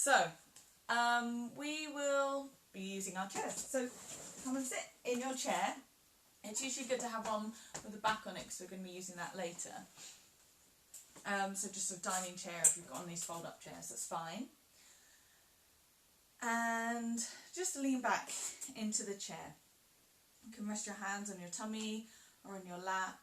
So, we will be using our chairs. So, come and sit in your chair. It's usually good to have one with a back on it because we're going to be using that later. So just a dining chair if you've got one of these fold-up chairs, that's fine. And just lean back into the chair. You can rest your hands on your tummy or on your lap.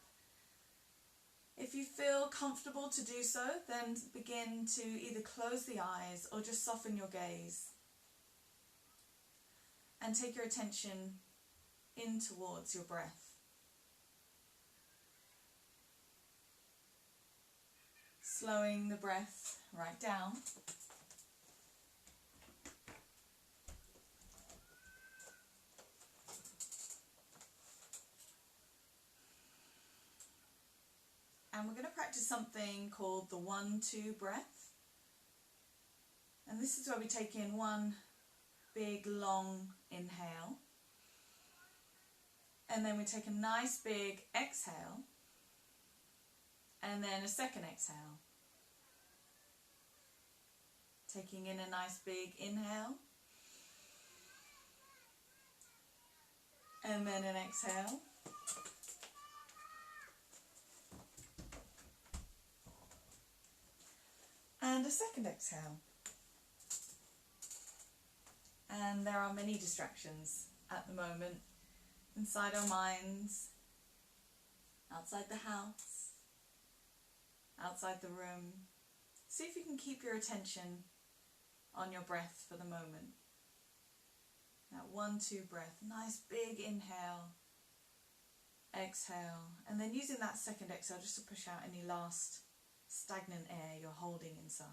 If you feel comfortable to do so, then begin to either close the eyes or just soften your gaze. And take your attention in towards your breath. Slowing the breath right down. And we're going to practice something called the 1-2 breath. And this is where we take in one big long inhale. And then we take a nice big exhale. And then a second exhale. Taking in a nice big inhale. And then an exhale. And a second exhale. And there are many distractions at the moment. Inside our minds, outside the house, outside the room. See if you can keep your attention on your breath for the moment. That 1-2 breath, nice big inhale, exhale, and then using that second exhale just to push out any last stagnant air you're holding inside.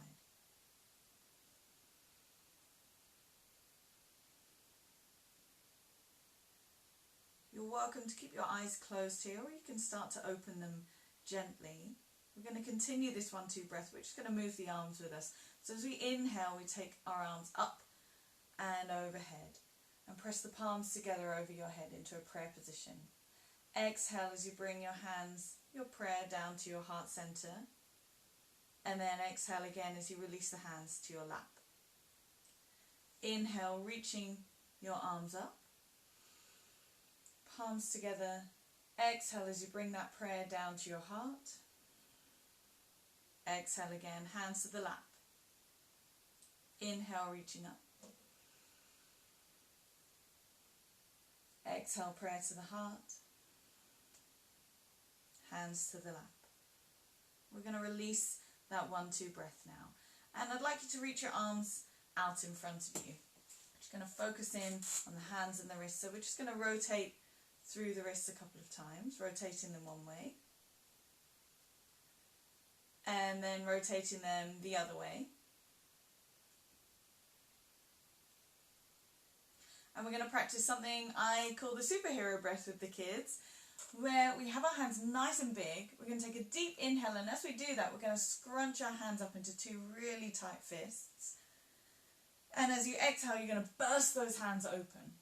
You're welcome to keep your eyes closed here, or you can start to open them gently. We're going to continue this 1-2 breath. We're just going to move the arms with us. So as we inhale, we take our arms up and overhead and press the palms together over your head into a prayer position. Exhale as you bring your hands, your prayer down to your heart center. And then exhale again as you release the hands to your lap. Inhale, reaching your arms up. Palms together. Exhale as you bring that prayer down to your heart. Exhale again, hands to the lap. Inhale, reaching up. Exhale, prayer to the heart. Hands to the lap. We're going to release that 1-2 breath now. And I'd like you to reach your arms out in front of you. Just going to focus in on the hands and the wrists. So we're just going to rotate through the wrists a couple of times, rotating them one way. And then rotating them the other way. And we're going to practice something I call the superhero breath with the kids, where we have our hands nice and big. We're going to take a deep inhale, and as we do that, we're going to scrunch our hands up into 2 really tight fists. And as you exhale, you're going to burst those hands open.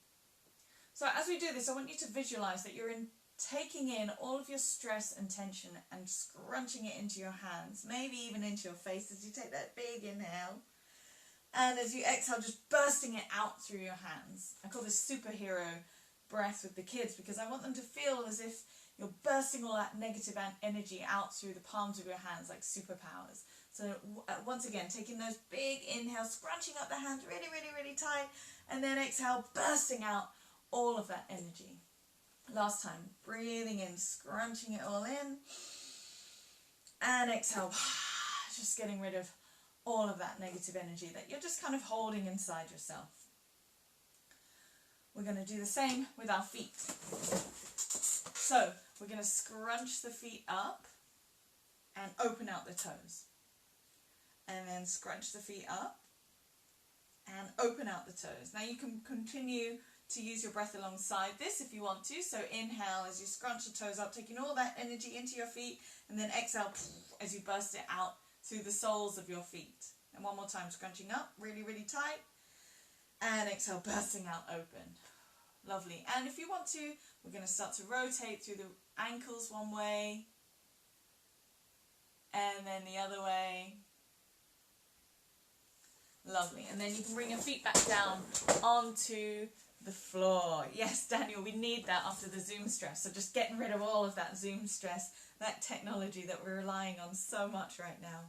So as we do this, I want you to visualize that you're taking in all of your stress and tension and scrunching it into your hands, maybe even into your face as you take that big inhale. And as you exhale, just bursting it out through your hands. I call this superhero breath with the kids because I want them to feel as if you're bursting all that negative energy out through the palms of your hands like superpowers. So once again, taking those big inhales, scrunching up the hands really, really, really tight, and then exhale, bursting out all of that energy. Last time, breathing in, scrunching it all in, and exhale, just getting rid of all of that negative energy that you're just kind of holding inside yourself. We're going to do the same with our feet. So we're going to scrunch the feet up and open out the toes. And then scrunch the feet up and open out the toes. Now you can continue to use your breath alongside this if you want to. So inhale as you scrunch the toes up, taking all that energy into your feet, and then exhale as you burst it out through the soles of your feet. And one more time, scrunching up really, really tight, and exhale, bursting out open. Lovely. And if you want to, we're going to start to rotate through the ankles one way, and then the other way. Lovely. And then you can bring your feet back down onto the floor. Yes, Daniel, we need that after the Zoom stress. So just getting rid of all of that Zoom stress, that technology that we're relying on so much right now.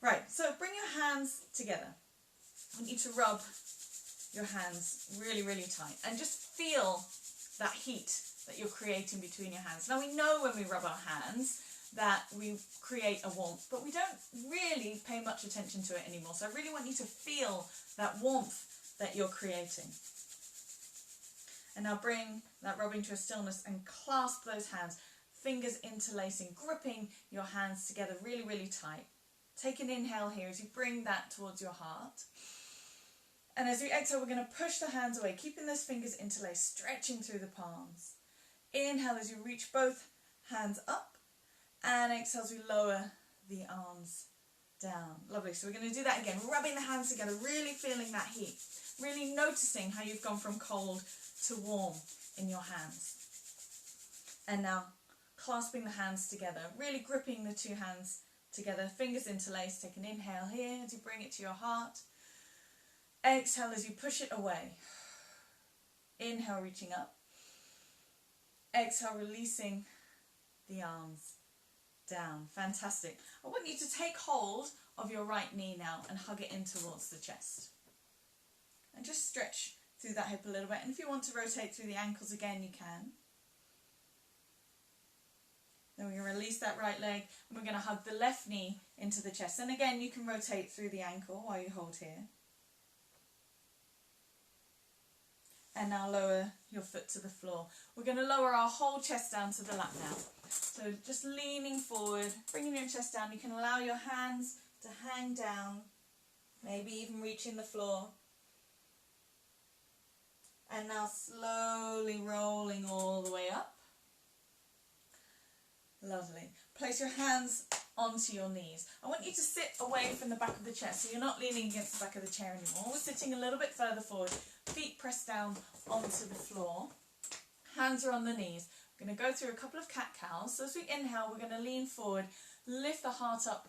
Right, so bring your hands together. I want you to rub your hands really, really tight and just feel that heat that you're creating between your hands. Now we know when we rub our hands that we create a warmth, but we don't really pay much attention to it anymore. So I really want you to feel that warmth that you're creating. And now bring that rubbing to a stillness and clasp those hands, fingers interlacing, gripping your hands together really, really tight. Take an inhale here as you bring that towards your heart. And as we exhale, we're going to push the hands away, keeping those fingers interlaced, stretching through the palms. Inhale as you reach both hands up, and exhale as we lower the arms down. Lovely. So we're going to do that again, rubbing the hands together, really feeling that heat, really noticing how you've gone from cold to warm in your hands. And now clasping the hands together, really gripping the two hands together, fingers interlaced. Take an inhale here as you bring it to your heart. Exhale as you push it away. Inhale, reaching up. Exhale, releasing the arms down. Fantastic. I want you to take hold of your right knee now and hug it in towards the chest. And just stretch through that hip a little bit. And if you want to rotate through the ankles again, you can. Then we're going to release that right leg and we're going to hug the left knee into the chest. And again, you can rotate through the ankle while you hold here. And now lower your foot to the floor. We're going to lower our whole chest down to the lap now. So just leaning forward, bringing your chest down. You can allow your hands to hang down, maybe even reaching the floor. And now slowly rolling all the way up. Lovely. Place your hands onto your knees. I want you to sit away from the back of the chair, so you're not leaning against the back of the chair anymore. We're sitting a little bit further forward, feet pressed down onto the floor. Hands are on the knees. We're going to go through a couple of cat-cows. So as we inhale, we're going to lean forward, lift the heart up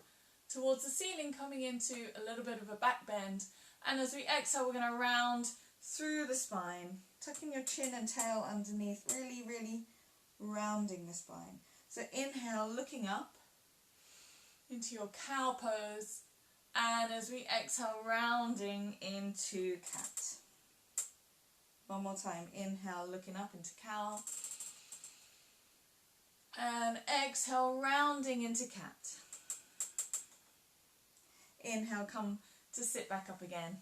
towards the ceiling, coming into a little bit of a back bend. And as we exhale, we're going to round through the spine, tucking your chin and tail underneath, really, really rounding the spine. So inhale, looking up into your cow pose, and as we exhale, rounding into cat. One more time, inhale, looking up into cow, and exhale, rounding into cat. Inhale, come to sit back up again.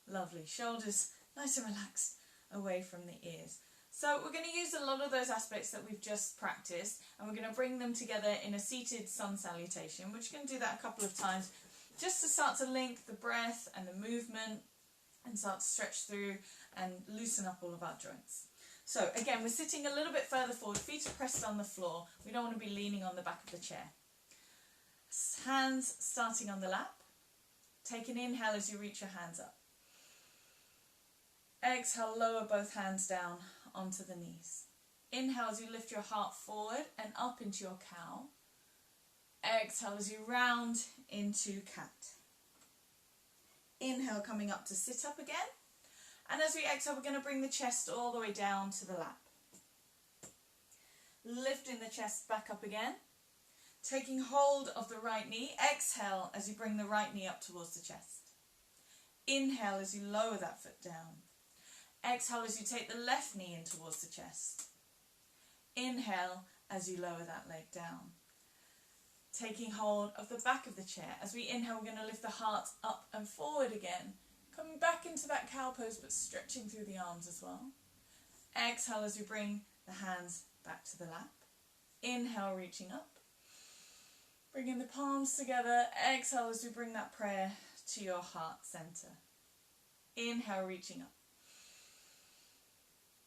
Lovely, shoulders nice and relaxed away from the ears. So we're going to use a lot of those aspects that we've just practiced, and we're going to bring them together in a seated sun salutation, which we're going to do that a couple of times just to start to link the breath and the movement and start to stretch through and loosen up all of our joints. So again, we're sitting a little bit further forward, feet are pressed on the floor. We don't want to be leaning on the back of the chair. Hands starting on the lap. Take an inhale as you reach your hands up. Exhale, lower both hands down onto the knees. Inhale as you lift your heart forward and up into your cow. Exhale as you round into cat. Inhale, coming up to sit up again. And as we exhale, we're going to bring the chest all the way down to the lap. Lifting the chest back up again. Taking hold of the right knee. Exhale as you bring the right knee up towards the chest. Inhale as you lower that foot down. Exhale as you take the left knee in towards the chest. Inhale as you lower that leg down. Taking hold of the back of the chair. As we inhale, we're going to lift the heart up and forward again. Coming back into that cow pose, but stretching through the arms as well. Exhale as we bring the hands back to the lap. Inhale, reaching up. Bringing the palms together. Exhale as we bring that prayer to your heart center. Inhale, reaching up.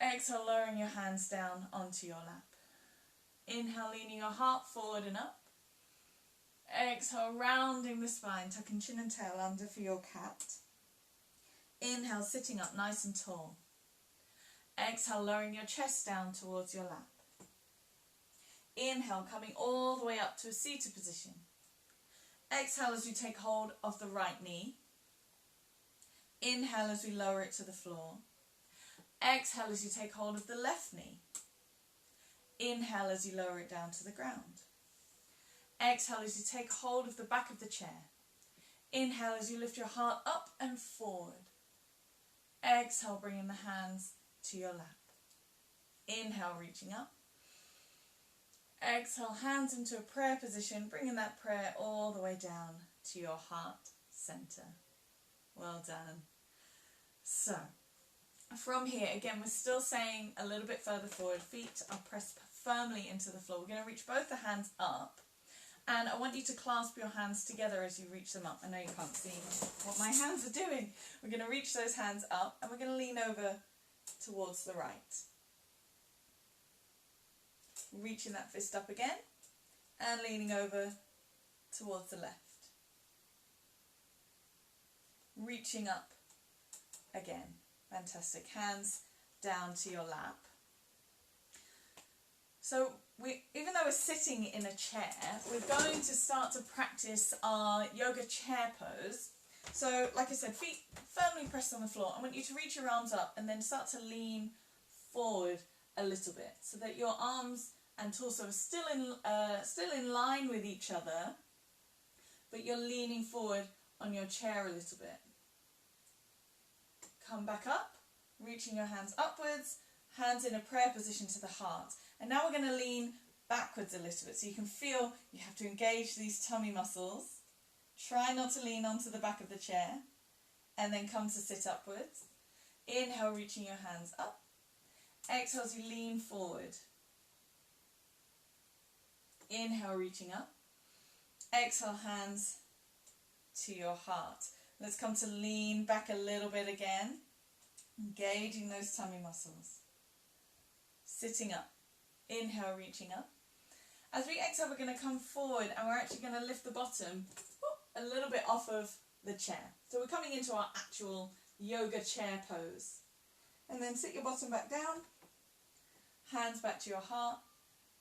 Exhale, lowering your hands down onto your lap. Inhale, leaning your heart forward and up. Exhale, rounding the spine, tucking chin and tail under for your cat. Inhale, sitting up nice and tall. Exhale, lowering your chest down towards your lap. Inhale, coming all the way up to a seated position. Exhale as you take hold of the right knee. Inhale as we lower it to the floor. Exhale as you take hold of the left knee. Inhale as you lower it down to the ground. Exhale as you take hold of the back of the chair. Inhale as you lift your heart up and forward. Exhale, bringing the hands to your lap. Inhale, reaching up. Exhale, hands into a prayer position, bringing that prayer all the way down to your heart center. Well done. So, from here, again, we're still saying a little bit further forward. Feet are pressed firmly into the floor. We're going to reach both the hands up. And I want you to clasp your hands together as you reach them up. I know you can't see what my hands are doing. We're going to reach those hands up and we're going to lean over towards the right. Reaching that fist up again and leaning over towards the left. Reaching up again. Fantastic. Hands down to your lap. So even though we're sitting in a chair, we're going to start to practice our yoga chair pose. So like I said, feet firmly pressed on the floor. I want you to reach your arms up and then start to lean forward a little bit so that your arms and torso are still in line with each other, but you're leaning forward on your chair a little bit. Come back up, reaching your hands upwards, hands in a prayer position to the heart. And now we're going to lean backwards a little bit so you can feel you have to engage these tummy muscles. Try not to lean onto the back of the chair and then come to sit upwards. Inhale, reaching your hands up. Exhale as you lean forward. Inhale, reaching up. Exhale, hands to your heart. Let's come to lean back a little bit again. Engaging those tummy muscles. Sitting up. Inhale, reaching up. As we exhale, we're going to come forward and we're actually going to lift the bottom a little bit off of the chair. So we're coming into our actual yoga chair pose. And then sit your bottom back down. Hands back to your heart.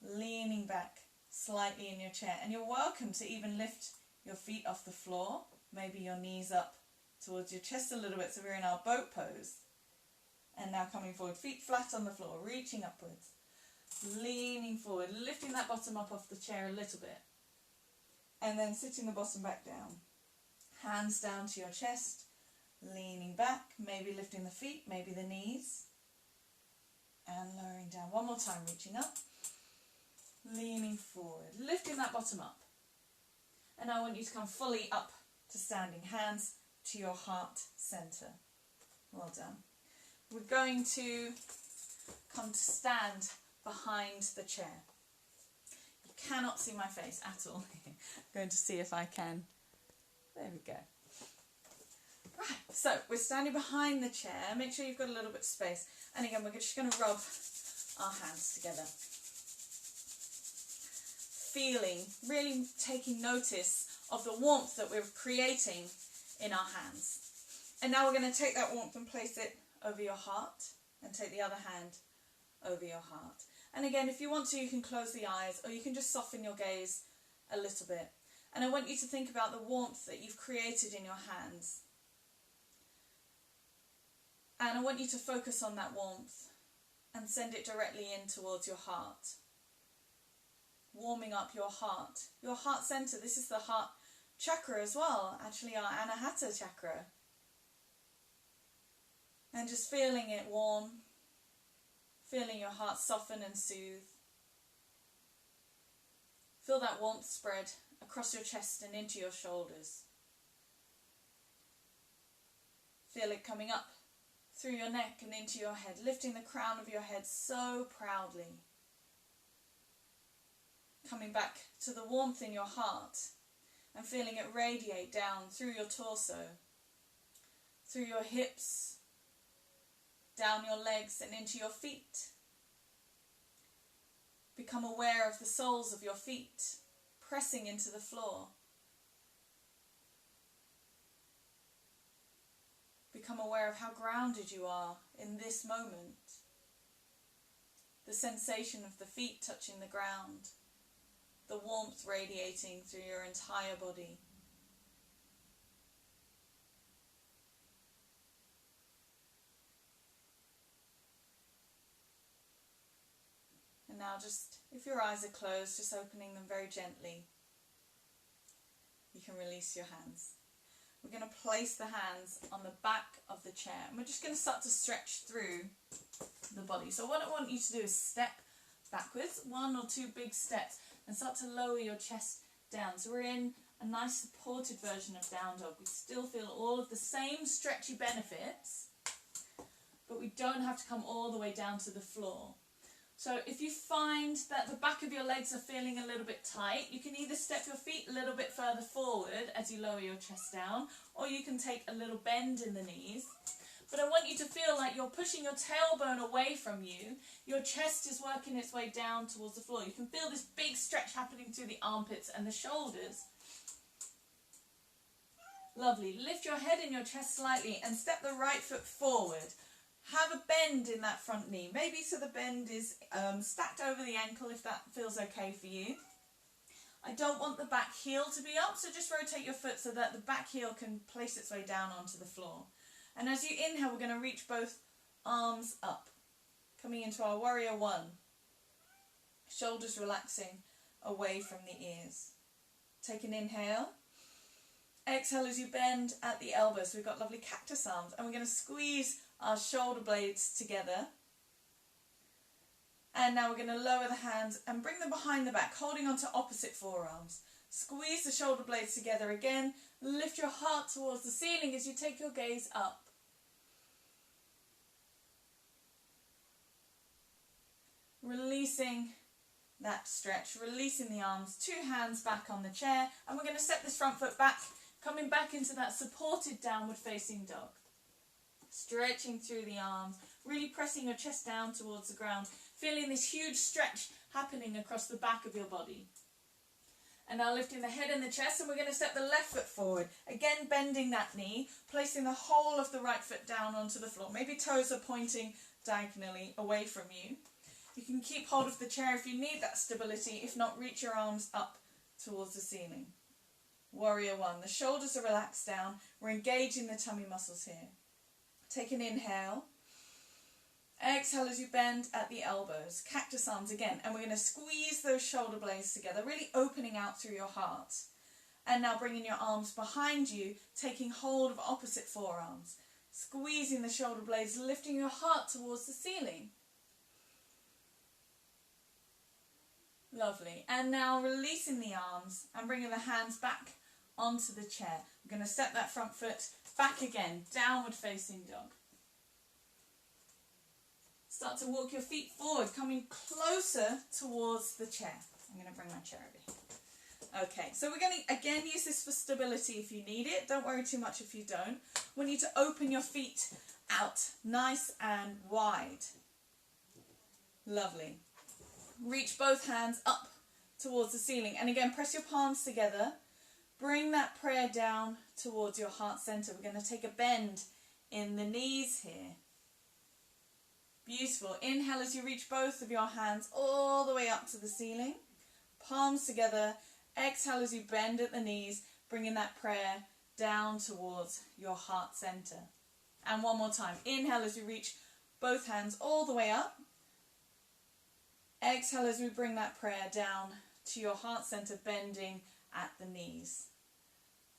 Leaning back slightly in your chair. And you're welcome to even lift your feet off the floor. Maybe your knees up towards your chest a little bit. So we're in our boat pose. And now coming forward, feet flat on the floor, reaching upwards. Leaning forward, lifting that bottom up off the chair a little bit. And then sitting the bottom back down. Hands down to your chest, leaning back, maybe lifting the feet, maybe the knees. And lowering down. One more time, reaching up. Leaning forward, lifting that bottom up. And now I want you to come fully up to standing, hands to your heart center. Well done. We're going to come to stand behind the chair. You cannot see my face at all. I'm going to see if I can. There we go. Right, so we're standing behind the chair. Make sure you've got a little bit of space. And again, we're just going to rub our hands together. Feeling, really taking notice of the warmth that we're creating in our hands. And now we're going to take that warmth and place it over your heart and take the other hand over your heart. And again, if you want to, you can close the eyes or you can just soften your gaze a little bit. And I want you to think about the warmth that you've created in your hands. And I want you to focus on that warmth and send it directly in towards your heart. Warming up your heart center. This is the heart chakra as well, actually our Anahata chakra. And just feeling it warm, feeling your heart soften and soothe. Feel that warmth spread across your chest and into your shoulders. Feel it coming up through your neck and into your head, lifting the crown of your head so proudly. Coming back to the warmth in your heart and feeling it radiate down through your torso, through your hips, down your legs and into your feet. Become aware of the soles of your feet pressing into the floor. Become aware of how grounded you are in this moment. The sensation of the feet touching the ground. The warmth radiating through your entire body. now, just if your eyes are closed, just opening them very gently. You can release your hands. We're going to place the hands on the back of the chair, and we're just going to start to stretch through the body. So what I want you to do is step backwards, 1 or 2 big steps, and start to lower your chest down. So we're in a nice supported version of down dog. We still feel all of the same stretchy benefits, but we don't have to come all the way down to the floor. So if you find that the back of your legs are feeling a little bit tight, you can either step your feet a little bit further forward as you lower your chest down, or you can take a little bend in the knees. But I want you to feel like you're pushing your tailbone away from you. Your chest is working its way down towards the floor. You can feel this big stretch happening through the armpits and the shoulders. Lovely. Lift your head and your chest slightly and step the right foot forward. Have a bend in that front knee, maybe so the bend is stacked over the ankle if that feels okay for you. I don't want the back heel to be up, so just rotate your foot so that the back heel can place its way down onto the floor. And as you inhale, we're going to reach both arms up, coming into our warrior 1. Shoulders relaxing away from the ears. Take an inhale. Exhale as you bend at the elbows. So we've got lovely cactus arms, and we're going to squeeze our shoulder blades together. And now we're going to lower the hands and bring them behind the back, holding onto opposite forearms. Squeeze the shoulder blades together again. Lift your heart towards the ceiling as you take your gaze up. Releasing that stretch, releasing the arms, 2 hands back on the chair, and we're going to step this front foot back, coming back into that supported downward facing dog. Stretching through the arms, really pressing your chest down towards the ground, feeling this huge stretch happening across the back of your body. And now lifting the head and the chest, and we're going to step the left foot forward. Again, bending that knee, placing the whole of the right foot down onto the floor. Maybe toes are pointing diagonally away from you. You can keep hold of the chair if you need that stability. If not, reach your arms up towards the ceiling. Warrior 1. The shoulders are relaxed down. We're engaging the tummy muscles here. Take an inhale. Exhale as you bend at the elbows. Cactus arms again. And we're going to squeeze those shoulder blades together, really opening out through your heart. And now bringing your arms behind you, taking hold of opposite forearms. Squeezing the shoulder blades, lifting your heart towards the ceiling. Lovely. And now releasing the arms and bringing the hands back onto the chair. We're going to step that front foot back again, downward facing dog. Start to walk your feet forward, coming closer towards the chair. I'm going to bring my chair over here. Okay, so we're going to again use this for stability if you need it. Don't worry too much if you don't. We need to open your feet out, nice and wide. Lovely. Reach both hands up towards the ceiling. And again, press your palms together. Bring that prayer down towards your heart center. We're going to take a bend in the knees here. Beautiful. Inhale as you reach both of your hands all the way up to the ceiling. Palms together. Exhale as you bend at the knees, bringing that prayer down towards your heart center. And one more time. Inhale as you reach both hands all the way up. Exhale as we bring that prayer down to your heart center, bending at the knees.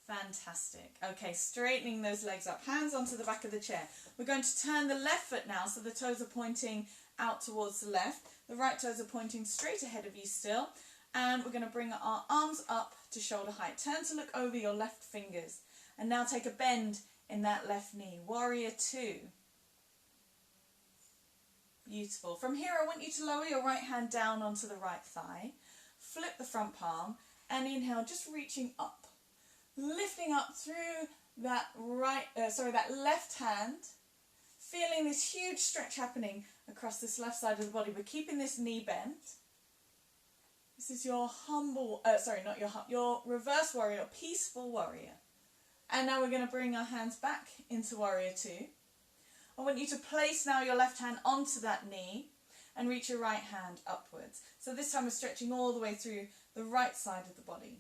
Fantastic. Okay, straightening those legs up. Hands onto the back of the chair. We're going to turn the left foot now, so the toes are pointing out towards the left. The right toes are pointing straight ahead of you still. And we're going to bring our arms up to shoulder height. Turn to look over your left fingers. And now take a bend in that left knee. Warrior 2. Beautiful. From here, I want you to lower your right hand down onto the right thigh. Flip the front palm and inhale, just reaching up. Lifting up through that that left hand. Feeling this huge stretch happening across this left side of the body. We're keeping this knee bent. This is your your reverse warrior, peaceful warrior. And now we're going to bring our hands back into warrior 2. I want you to place now your left hand onto that knee and reach your right hand upwards. So this time we're stretching all the way through the right side of the body.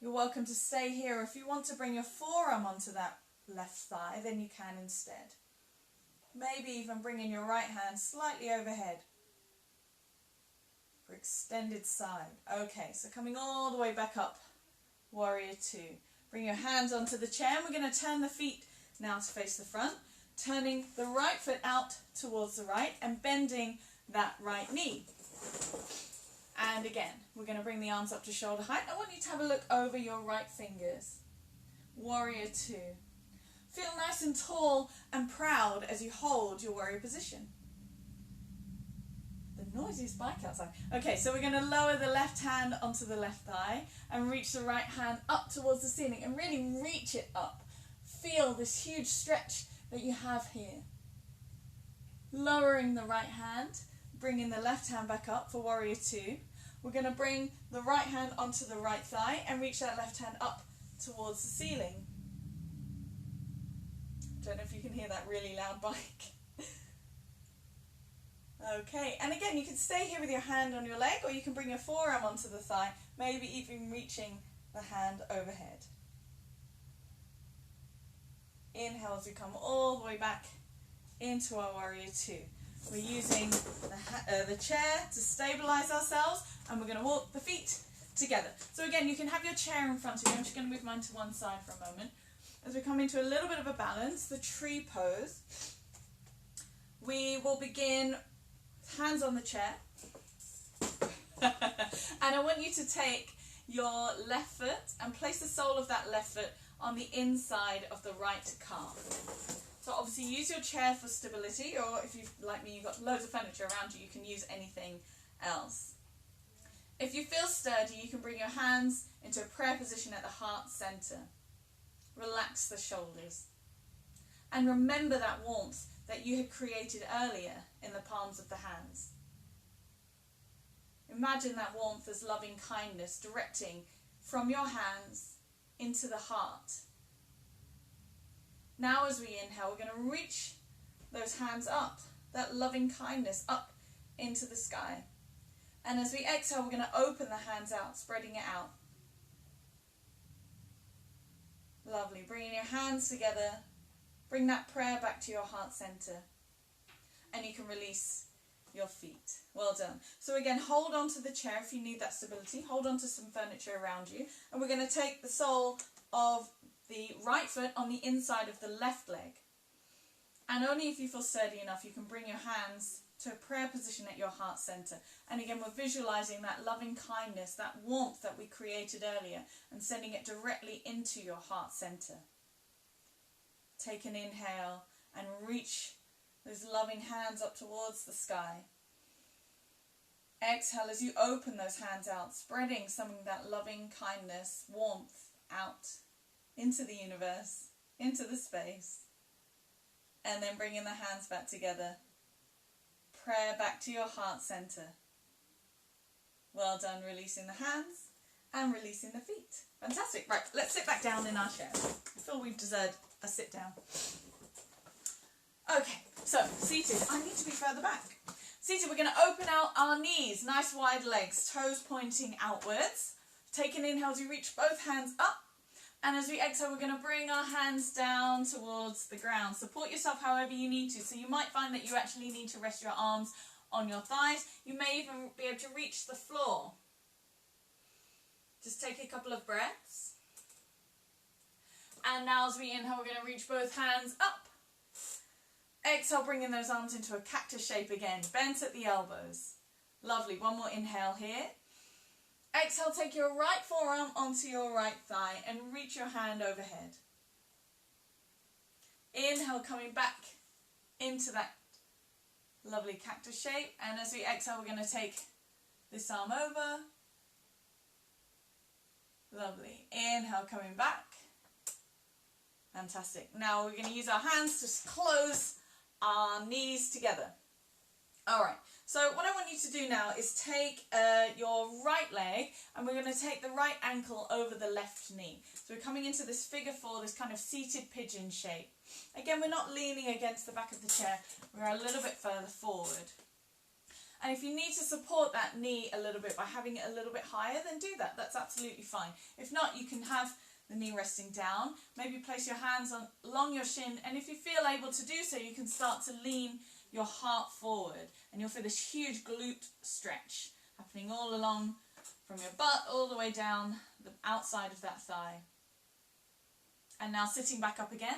You're welcome to stay here. If you want to bring your forearm onto that left thigh, then you can instead. Maybe even bringing your right hand slightly overhead. for extended side. Okay, so coming all the way back up, warrior two. Bring your hands onto the chair, and we're going to turn the feet now to face the front, turning the right foot out towards the right and bending that right knee. And again, we're going to bring the arms up to shoulder height. I want you to have a look over your right fingers. Warrior two. Feel nice and tall and proud as you hold your warrior position. The noisiest bike outside. Okay, so we're going to lower the left hand onto the left thigh and reach the right hand up towards the ceiling and really reach it up. Feel this huge stretch that you have here. Lowering the right hand, bringing the left hand back up for warrior two. We're going to bring the right hand onto the right thigh and reach that left hand up towards the ceiling. Don't know if you can hear that really loud bike. Okay, and again, you can stay here with your hand on your leg, or you can bring your forearm onto the thigh, maybe even reaching the hand overhead. Inhale as we come all the way back into our warrior two. We're using the chair to stabilize ourselves, and we're going to walk the feet together. So again, you can have your chair in front of you. I'm just going to move mine to one side for a moment. As we come into a little bit of a balance, the tree pose, we will begin hands on the chair. And I want you to take your left foot and place the sole of that left foot on the inside of the right calf. So obviously use your chair for stability, or if you, like me, you've got loads of furniture around you, you can use anything else. If you feel sturdy, you can bring your hands into a prayer position at the heart center. Relax the shoulders. And remember that warmth that you had created earlier in the palms of the hands. Imagine that warmth as loving kindness directing from your hands into the heart. Now as we inhale, we're going to reach those hands up, that loving kindness up into the sky. And as we exhale, we're going to open the hands out, spreading it out. Lovely. Bringing your hands together, bring that prayer back to your heart center. And you can release your feet. Well done. So again, hold on to the chair if you need that stability. Hold on to some furniture around you. And we're going to take the sole of the right foot on the inside of the left leg. And only if you feel sturdy enough, you can bring your hands to a prayer position at your heart center. And again, we're visualizing that loving kindness, that warmth that we created earlier, and sending it directly into your heart center. Take an inhale and reach those loving hands up towards the sky. Exhale as you open those hands out, spreading some of that loving kindness, warmth out into the universe, into the space. And then bringing the hands back together. Prayer back to your heart center. Well done, releasing the hands and releasing the feet. Fantastic. Right, let's sit back down in our chair. I feel we've deserved a sit down. Okay, so seated. I need to be further back. Seated, we're going to open out our knees, nice wide legs, toes pointing outwards. Take an inhale as you reach both hands up. And as we exhale, we're going to bring our hands down towards the ground. Support yourself however you need to. So you might find that you actually need to rest your arms on your thighs. You may even be able to reach the floor. Just take a couple of breaths. And now as we inhale, we're going to reach both hands up. Exhale, bringing those arms into a cactus shape again, bent at the elbows. Lovely. One more inhale here. Exhale, take your right forearm onto your right thigh and reach your hand overhead. Inhale, coming back into that lovely cactus shape. And as we exhale, we're going to take this arm over. Lovely. Inhale, coming back. Fantastic. Now we're going to use our hands to close our knees together. All right. So what I want you to do now is take your right leg, and we're going to take the right ankle over the left knee. So we're coming into this figure four, this kind of seated pigeon shape. Again, we're not leaning against the back of the chair. We're a little bit further forward. And if you need to support that knee a little bit by having it a little bit higher, then do that. That's absolutely fine. If not, you can have the knee resting down. Maybe place your hands along your shin, and if you feel able to do so, you can start to lean your heart forward, and you'll feel this huge glute stretch happening all along from your butt all the way down the outside of that thigh. And now sitting back up again,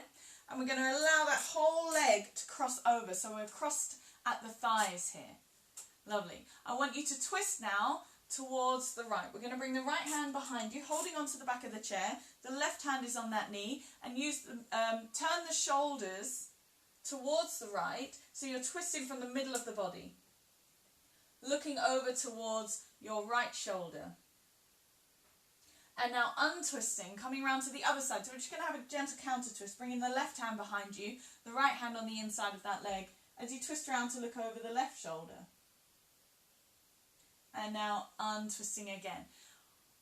and we're going to allow that whole leg to cross over, so we're crossed at the thighs here. Lovely. I want you to twist now towards the right. We're going to bring the right hand behind you, holding onto the back of the chair. The left hand is on that knee, and turn the shoulders towards the right, so you're twisting from the middle of the body, looking over towards your right shoulder. And now untwisting, coming around to the other side. So we're just going to have a gentle counter twist, bringing the left hand behind you, the right hand on the inside of that leg, as you twist around to look over the left shoulder. And now untwisting again.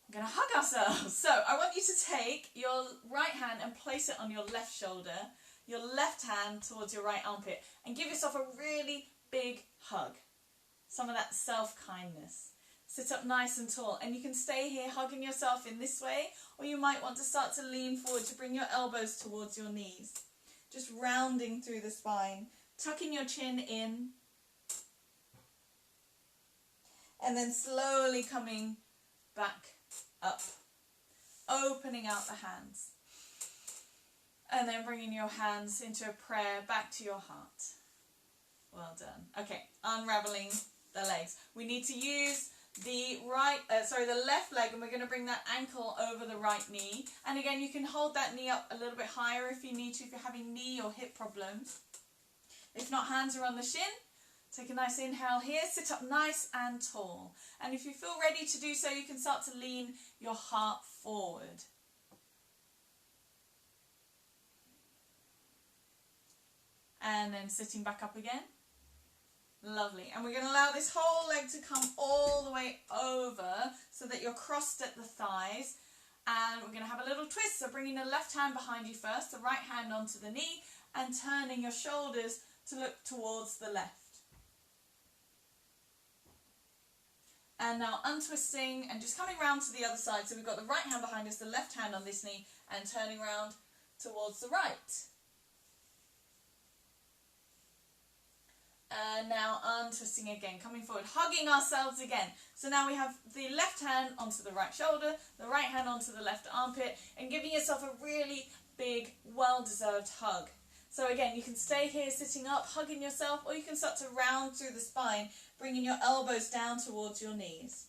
We're going to hug ourselves. So I want you to take your right hand and place it on your left shoulder, your left hand towards your right armpit, and give yourself a really big hug. Some of that self-kindness. Sit up nice and tall, and you can stay here hugging yourself in this way, or you might want to start to lean forward to bring your elbows towards your knees. Just rounding through the spine, tucking your chin in, and then slowly coming back up, opening out the hands, and then bringing your hands into a prayer back to your heart. Well done. Okay, unraveling the legs. We need to use the left leg, and we're going to bring that ankle over the right knee. And again, you can hold that knee up a little bit higher if you need to, if you're having knee or hip problems. If not, hands are on the shin. Take a nice inhale here, sit up nice and tall. And if you feel ready to do so, you can start to lean your heart forward. And then sitting back up again. Lovely. And we're going to allow this whole leg to come all the way over so that you're crossed at the thighs. And we're going to have a little twist. So bringing the left hand behind you first, the right hand onto the knee, and turning your shoulders to look towards the left. And now untwisting and just coming round to the other side. So we've got the right hand behind us, the left hand on this knee, and turning round towards the right. And now untwisting again, coming forward, hugging ourselves again. So now we have the left hand onto the right shoulder, the right hand onto the left armpit, and giving yourself a really big, well-deserved hug. So again, you can stay here sitting up, hugging yourself, or you can start to round through the spine, bringing your elbows down towards your knees.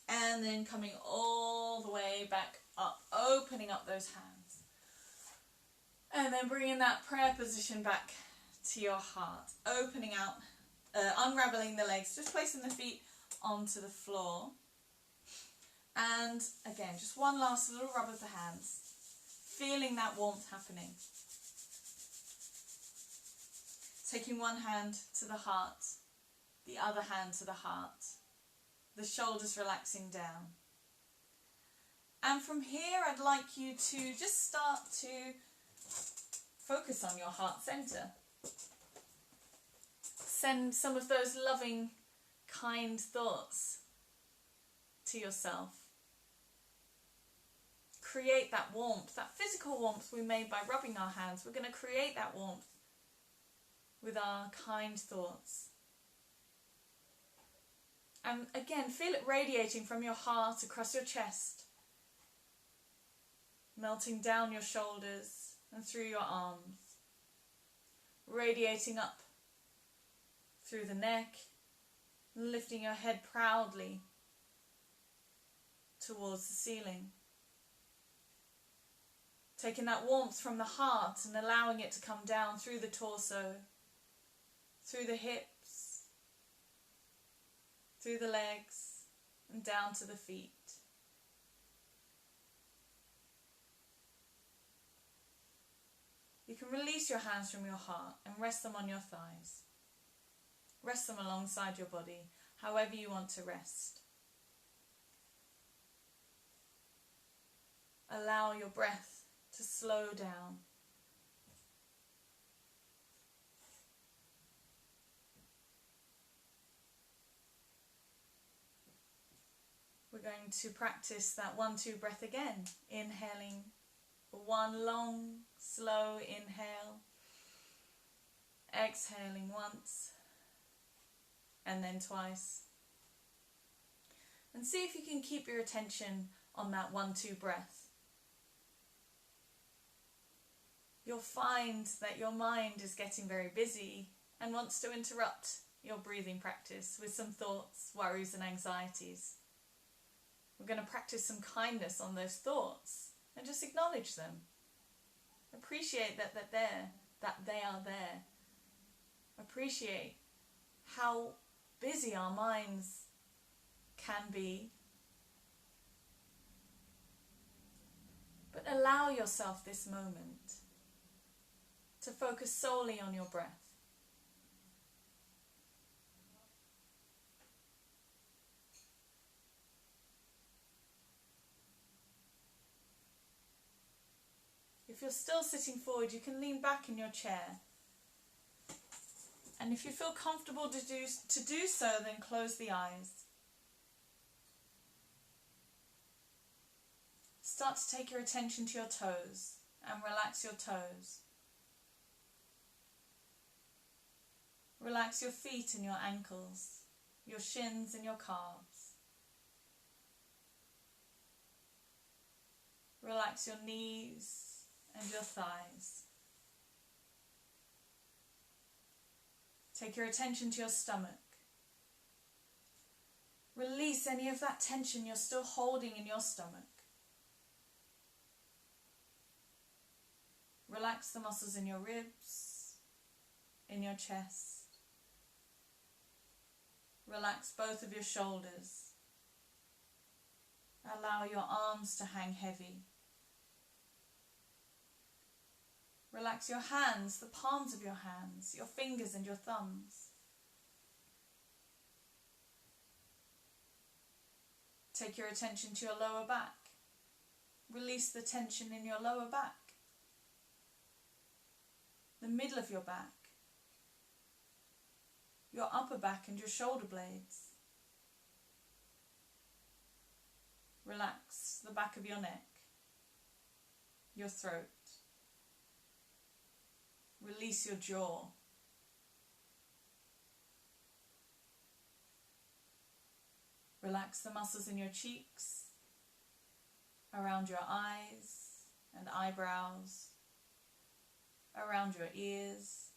And then coming all the way back up, opening up those hands. And then bringing that prayer position back to your heart, opening out, unraveling the legs, just placing the feet onto the floor. And again, just one last little rub of the hands, feeling that warmth happening. Taking one hand to the heart, the other hand to the heart, the shoulders relaxing down. And from here, I'd like you to just start to focus on your heart center. Send some of those loving, kind thoughts to yourself. Create that warmth, that physical warmth we made by rubbing our hands. We're going to create that warmth with our kind thoughts. And again, feel it radiating from your heart across your chest, melting down your shoulders and through your arms, radiating up through the neck, lifting your head proudly towards the ceiling. Taking that warmth from the heart and allowing it to come down through the torso, through the hips, through the legs, and down to the feet. You can release your hands from your heart and rest them on your thighs. Rest them alongside your body, however you want to rest. Allow your breath to slow down. We're going to practice that 1-2 breath again, inhaling for one long, slow inhale, exhaling once and then twice. And see if you can keep your attention on that 1-2 breath. You'll find that your mind is getting very busy and wants to interrupt your breathing practice with some thoughts, worries and anxieties. We're going to practice some kindness on those thoughts and just acknowledge them. Appreciate that they're there, that they are there. Appreciate how busy our minds can be. But allow yourself this moment to focus solely on your breath. If you're still sitting forward, you can lean back in your chair. And if you feel comfortable to do so, then close the eyes. Start to take your attention to your toes and relax your toes. Relax your feet and your ankles, your shins and your calves. Relax your knees and your thighs. Take your attention to your stomach. Release any of that tension you're still holding in your stomach. Relax the muscles in your ribs, in your chest. Relax both of your shoulders. Allow your arms to hang heavy. Relax your hands, the palms of your hands, your fingers and your thumbs. Take your attention to your lower back. Release the tension in your lower back, the middle of your back, your upper back and your shoulder blades. Relax the back of your neck, your throat. Release your jaw. Relax the muscles in your cheeks, around your eyes and eyebrows, around your ears,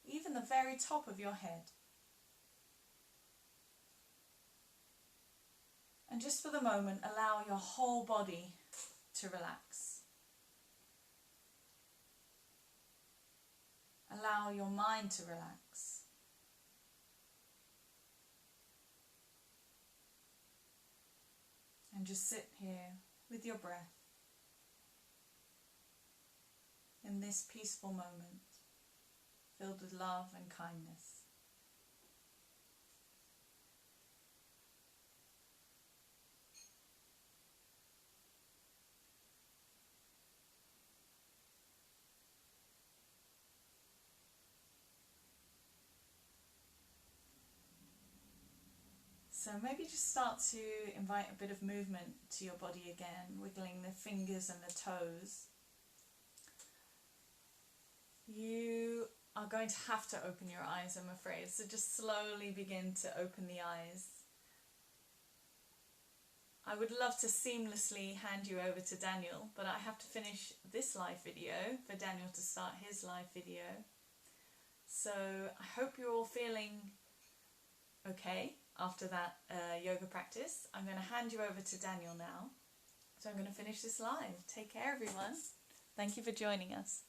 even the very top of your head. And just for the moment, allow your whole body to relax. Allow your mind to relax. And just sit here with your breath in this peaceful moment filled with love and kindness. So maybe just start to invite a bit of movement to your body again, wiggling the fingers and the toes. You are going to have to open your eyes, I'm afraid, so just slowly begin to open the eyes. I would love to seamlessly hand you over to Daniel, but I have to finish this live video for Daniel to start his live video. So I hope you're all feeling okay after that yoga practice. I'm going to hand you over to Daniel now. So I'm going to finish this live. Take care, everyone. Thank you for joining us.